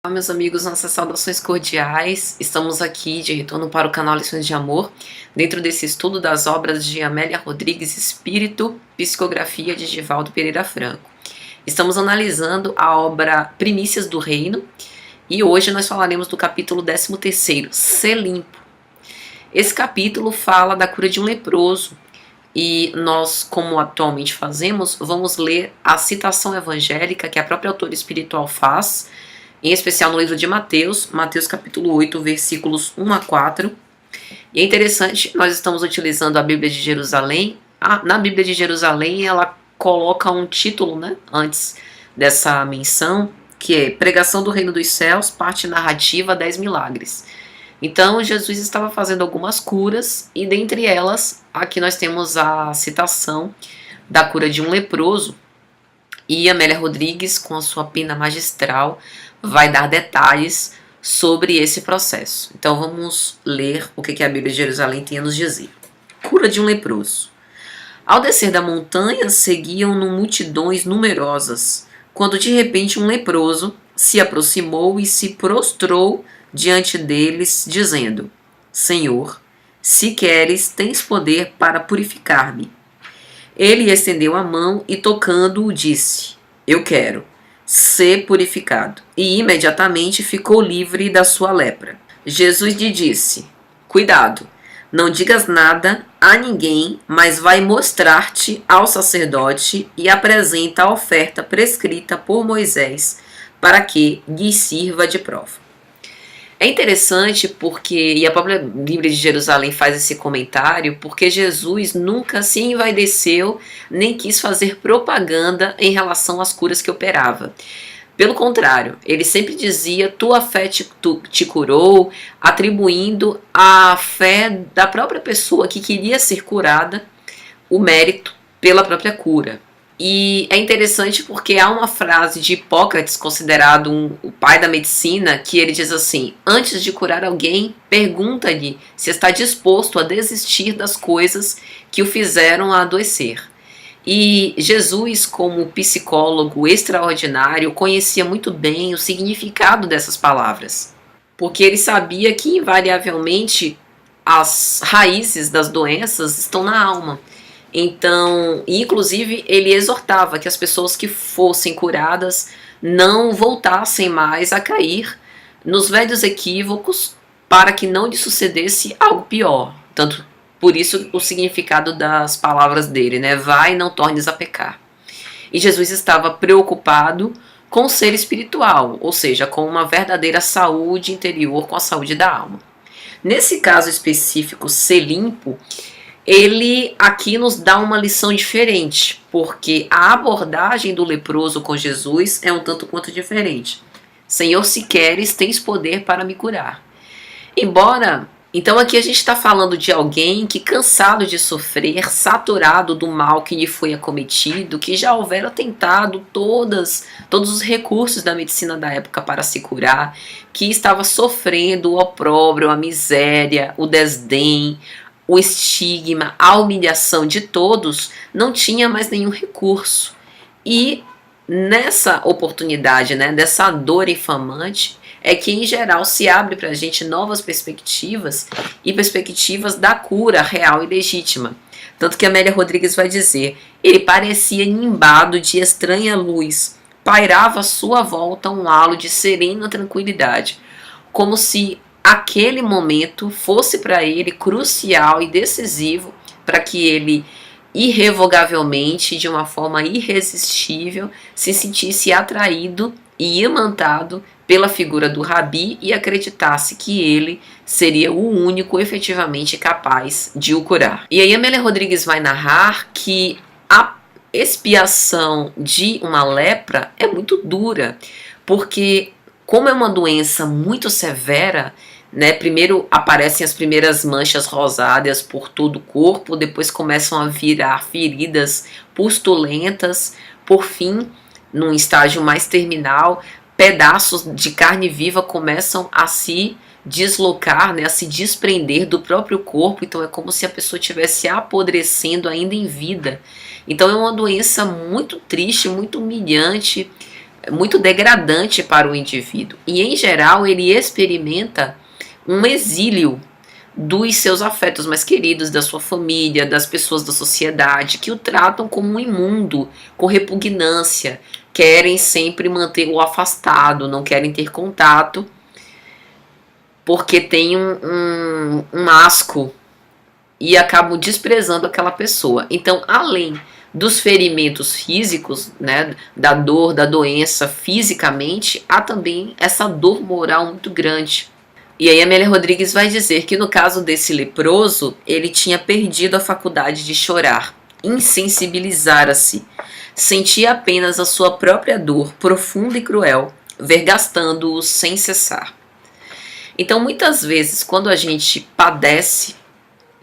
Olá, meus amigos, nossas saudações cordiais. Estamos aqui de retorno para o canal Lições de Amor, dentro desse estudo das obras de Amélia Rodrigues Espírito, Psicografia de Divaldo Pereira Franco. Estamos analisando a obra Primícias do Reino e hoje nós falaremos do capítulo 13º, Ser Limpo. Esse capítulo fala da cura de um leproso e nós, como atualmente fazemos, vamos ler a citação evangélica que a própria autora espiritual faz, em especial no livro de Mateus, Mateus capítulo 8, versículos 1 a 4. E é interessante, nós estamos utilizando a Bíblia de Jerusalém. Na Bíblia de Jerusalém, ela coloca um título, antes dessa menção, que é Pregação do Reino dos Céus, parte narrativa, 10 milagres. Então, Jesus estava fazendo algumas curas, e dentre elas, aqui nós temos a citação da cura de um leproso, e Amélia Rodrigues, com a sua pena magistral, vai dar detalhes sobre esse processo. Então vamos ler o que a Bíblia de Jerusalém tem a nos dizer. Cura de um leproso. Ao descer da montanha, seguiam-no multidões numerosas, quando de repente um leproso se aproximou e se prostrou diante deles, dizendo: Senhor, se queres, tens poder para purificar-me. Ele estendeu a mão e, tocando-o, disse: Eu quero ser purificado. E imediatamente ficou livre da sua lepra. Jesus lhe disse: Cuidado, não digas nada a ninguém, mas vai mostrar-te ao sacerdote e apresenta a oferta prescrita por Moisés, para que lhe sirva de prova. É interessante porque, e a própria Bíblia de Jerusalém faz esse comentário, porque Jesus nunca se envaideceu nem quis fazer propaganda em relação às curas que operava. Pelo contrário, ele sempre dizia: tua fé te curou, atribuindo à fé da própria pessoa que queria ser curada o mérito pela própria cura. E é interessante porque há uma frase de Hipócrates, considerado o pai da medicina, que ele diz assim: antes de curar alguém, pergunta-lhe se está disposto a desistir das coisas que o fizeram adoecer. E Jesus, como psicólogo extraordinário, conhecia muito bem o significado dessas palavras, porque ele sabia que invariavelmente as raízes das doenças estão na alma. Então, inclusive, ele exortava que as pessoas que fossem curadas não voltassem mais a cair nos velhos equívocos para que não lhe sucedesse algo pior. Tanto por isso o significado das palavras dele, vai e não tornes a pecar. E Jesus estava preocupado com o ser espiritual, ou seja, com uma verdadeira saúde interior, com a saúde da alma. Nesse caso específico, ser limpo, ele aqui nos dá uma lição diferente, porque a abordagem do leproso com Jesus é um tanto quanto diferente. Senhor, se queres, tens poder para me curar. Então aqui a gente está falando de alguém que, cansado de sofrer, saturado do mal que lhe foi acometido, que já houvera tentado todos os recursos da medicina da época para se curar, que estava sofrendo o opróbrio, a miséria, o desdém, o estigma, a humilhação de todos, não tinha mais nenhum recurso. E nessa oportunidade, dessa dor infamante, é que em geral se abre para a gente novas perspectivas e perspectivas da cura real e legítima. Tanto que Amélia Rodrigues vai dizer: ele parecia nimbado de estranha luz, pairava à sua volta um halo de serena tranquilidade, como se aquele momento fosse para ele crucial e decisivo para que ele irrevogavelmente, de uma forma irresistível, se sentisse atraído e imantado pela figura do Rabi e acreditasse que ele seria o único efetivamente capaz de o curar. E aí Amélia Rodrigues vai narrar que a expiação de uma lepra é muito dura, porque como é uma doença muito severa, primeiro aparecem as primeiras manchas rosáceas por todo o corpo, depois começam a virar feridas pustulentas, por fim, num estágio mais terminal, pedaços de carne viva começam a se deslocar, a se desprender do próprio corpo. Então é como se a pessoa estivesse apodrecendo ainda em vida. Então é uma doença muito triste, muito humilhante, muito degradante para o indivíduo. E, em geral, ele experimenta um exílio dos seus afetos mais queridos, da sua família, das pessoas da sociedade, que o tratam como um imundo, com repugnância, querem sempre mantê-lo afastado, não querem ter contato, porque tem um asco e acabam desprezando aquela pessoa. Então, além dos ferimentos físicos, né, da dor, da doença fisicamente, há também essa dor moral muito grande. E aí Amélia Rodrigues vai dizer que no caso desse leproso, ele tinha perdido a faculdade de chorar, insensibilizara-se, sentia apenas a sua própria dor, profunda e cruel, vergastando-o sem cessar. Então, muitas vezes, quando a gente padece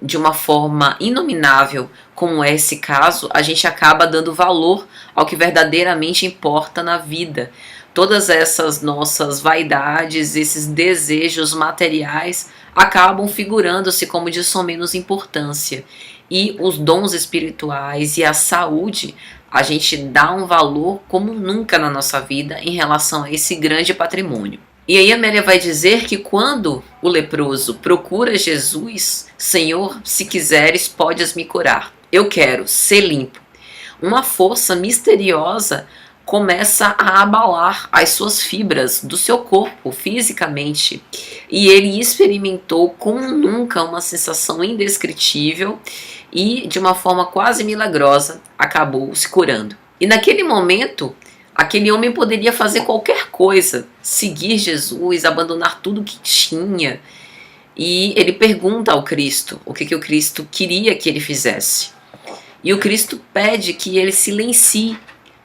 de uma forma inominável, como é esse caso, a gente acaba dando valor ao que verdadeiramente importa na vida. Todas essas nossas vaidades, esses desejos materiais, acabam figurando-se como de só menos importância. E os dons espirituais e a saúde, a gente dá um valor como nunca na nossa vida em relação a esse grande patrimônio. E aí Amélia vai dizer que quando o leproso procura Jesus, Senhor, se quiseres, podes me curar. Eu quero ser limpo. Uma força misteriosa começa a abalar as suas fibras do seu corpo fisicamente. E ele experimentou como nunca uma sensação indescritível e, de uma forma quase milagrosa, acabou se curando. E naquele momento, aquele homem poderia fazer qualquer coisa, seguir Jesus, abandonar tudo que tinha. E ele pergunta ao Cristo o que o Cristo queria que ele fizesse. E o Cristo pede que ele silencie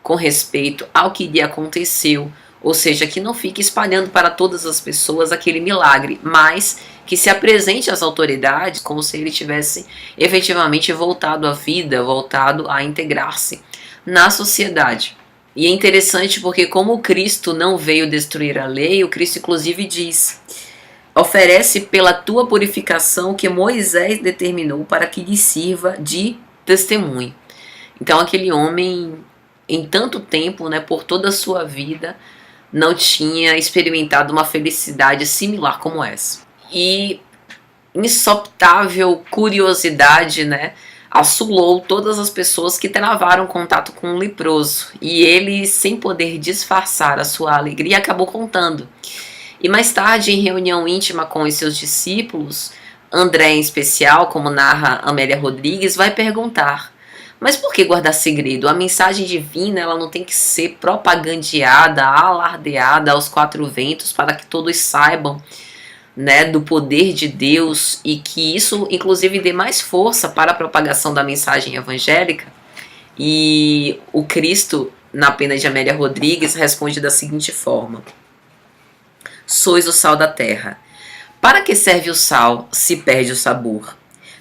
com respeito ao que lhe aconteceu, ou seja, que não fique espalhando para todas as pessoas aquele milagre, mas que se apresente às autoridades como se ele tivesse efetivamente voltado à vida, voltado a integrar-se na sociedade. E é interessante porque como o Cristo não veio destruir a lei, o Cristo inclusive diz: oferece pela tua purificação que Moisés determinou para que lhe sirva de testemunho. Então aquele homem, em tanto tempo, né, por toda a sua vida, não tinha experimentado uma felicidade similar como essa. E insoptável curiosidade, né, assolou todas as pessoas que travaram contato com o leproso. E ele, sem poder disfarçar a sua alegria, acabou contando. E mais tarde, em reunião íntima com os seus discípulos, André em especial, como narra Amélia Rodrigues, vai perguntar: mas por que guardar segredo? A mensagem divina, ela não tem que ser propagandeada, alardeada aos quatro ventos para que todos saibam, né, do poder de Deus, e que isso inclusive dê mais força para a propagação da mensagem evangélica? E o Cristo, na pena de Amélia Rodrigues, responde da seguinte forma: sois o sal da terra. Para que serve o sal se perde o sabor?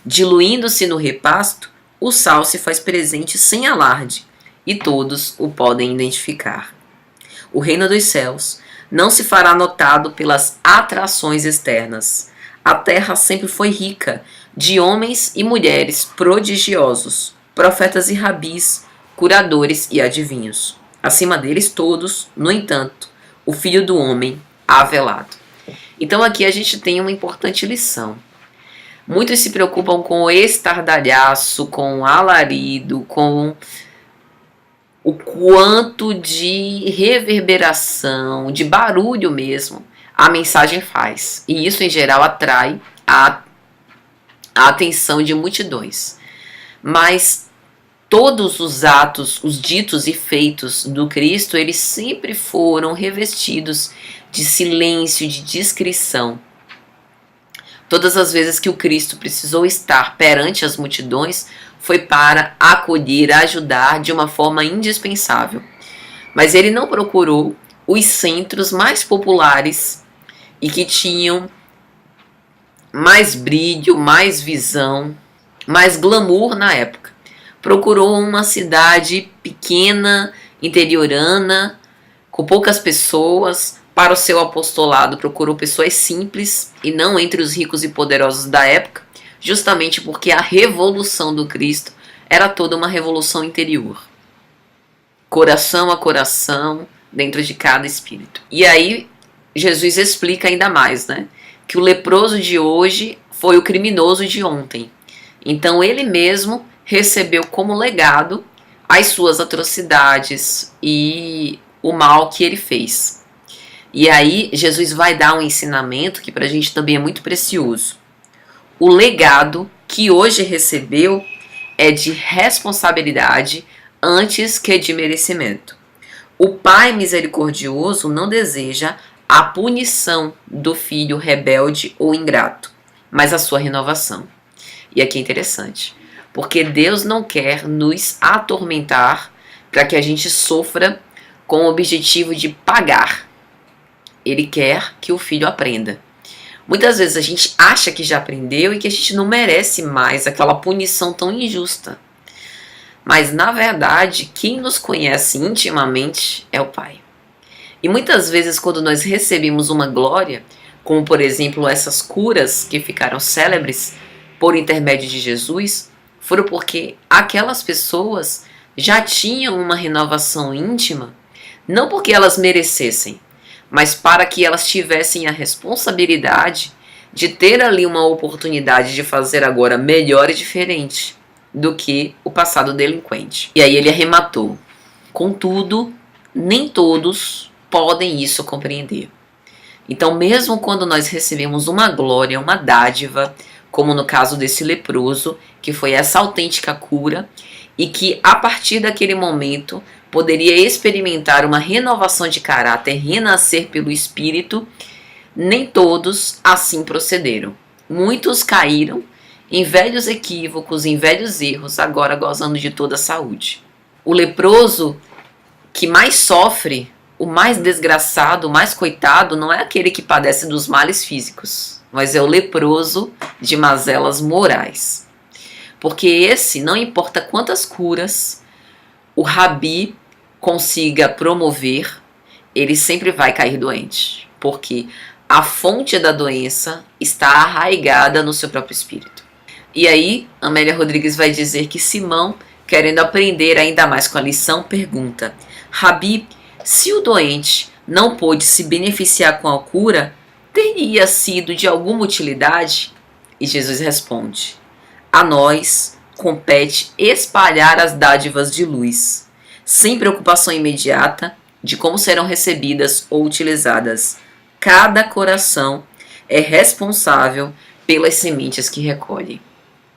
Diluindo-se no repasto, o sal se faz presente sem alarde, e todos o podem identificar. O reino dos céus não se fará notado pelas atrações externas. A terra sempre foi rica de homens e mulheres prodigiosos, profetas e rabis, curadores e adivinhos. Acima deles todos, no entanto, o Filho do Homem há velado. Então aqui a gente tem uma importante lição. Muitos se preocupam com o estardalhaço, com o alarido, com o quanto de reverberação, de barulho mesmo, a mensagem faz. E isso, em geral, atrai a atenção de multidões. Mas todos os atos, os ditos e feitos do Cristo, eles sempre foram revestidos de silêncio, de discrição. Todas as vezes que o Cristo precisou estar perante as multidões, foi para acolher, ajudar de uma forma indispensável. Mas ele não procurou os centros mais populares e que tinham mais brilho, mais visão, mais glamour na época. Procurou uma cidade pequena, interiorana, com poucas pessoas. Para o seu apostolado, procurou pessoas simples e não entre os ricos e poderosos da época, justamente porque a revolução do Cristo era toda uma revolução interior. Coração a coração, dentro de cada espírito. E aí Jesus explica ainda mais, né? Que o leproso de hoje foi o criminoso de ontem. Então ele mesmo recebeu como legado as suas atrocidades e o mal que ele fez. E aí Jesus vai dar um ensinamento que para a gente também é muito precioso. O legado que hoje recebeu é de responsabilidade antes que de merecimento. O Pai misericordioso não deseja a punição do filho rebelde ou ingrato, mas a sua renovação. E aqui é interessante, porque Deus não quer nos atormentar para que a gente sofra com o objetivo de pagar. Ele quer que o filho aprenda. Muitas vezes a gente acha que já aprendeu e que a gente não merece mais aquela punição tão injusta. Mas, na verdade, quem nos conhece intimamente é o Pai. E muitas vezes, quando nós recebemos uma glória, como por exemplo essas curas que ficaram célebres por intermédio de Jesus, foram porque aquelas pessoas já tinham uma renovação íntima, não porque elas merecessem, mas para que elas tivessem a responsabilidade de ter ali uma oportunidade de fazer agora melhor e diferente do que o passado delinquente. E aí ele arrematou: contudo, nem todos podem isso compreender. Então, mesmo quando nós recebemos uma glória, uma dádiva, como no caso desse leproso, que foi essa autêntica cura, e que a partir daquele momento poderia experimentar uma renovação de caráter, renascer pelo Espírito, nem todos assim procederam. Muitos caíram em velhos equívocos, em velhos erros, agora gozando de toda a saúde. O leproso que mais sofre, o mais desgraçado, o mais coitado, não é aquele que padece dos males físicos, mas é o leproso de mazelas morais. Porque esse, não importa quantas curas o rabi consiga promover, ele sempre vai cair doente, porque a fonte da doença está arraigada no seu próprio espírito. E aí, Amélia Rodrigues vai dizer que Simão, querendo aprender ainda mais com a lição, pergunta: Rabi, se o doente não pôde se beneficiar com a cura, teria sido de alguma utilidade? E Jesus responde: a nós compete espalhar as dádivas de luz, sem preocupação imediata de como serão recebidas ou utilizadas. Cada coração é responsável pelas sementes que recolhe.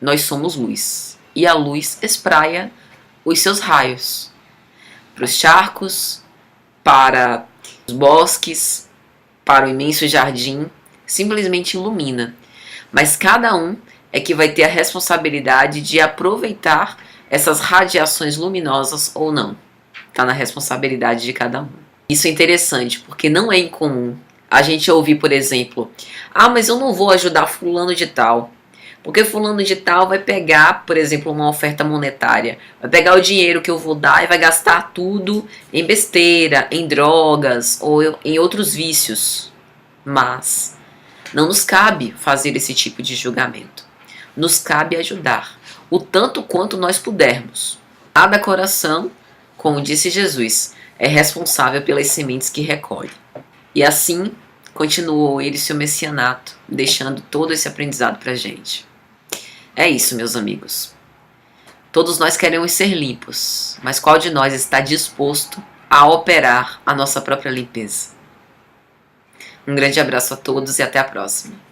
Nós somos luz, e a luz espraia os seus raios para os charcos, para os bosques, para o imenso jardim, simplesmente ilumina. Mas cada um é que vai ter a responsabilidade de aproveitar essas radiações luminosas ou não. Está na responsabilidade de cada um. Isso é interessante, porque não é incomum a gente ouvir, por exemplo, mas eu não vou ajudar fulano de tal, porque fulano de tal vai pegar, por exemplo, uma oferta monetária, vai pegar o dinheiro que eu vou dar e vai gastar tudo em besteira, em drogas ou em outros vícios. Mas não nos cabe fazer esse tipo de julgamento. Nos cabe ajudar, o tanto quanto nós pudermos. Cada coração, como disse Jesus, é responsável pelas sementes que recolhe. E assim continuou ele seu messianato, deixando todo esse aprendizado pra gente. É isso, meus amigos. Todos nós queremos ser limpos, mas qual de nós está disposto a operar a nossa própria limpeza? Um grande abraço a todos e até a próxima.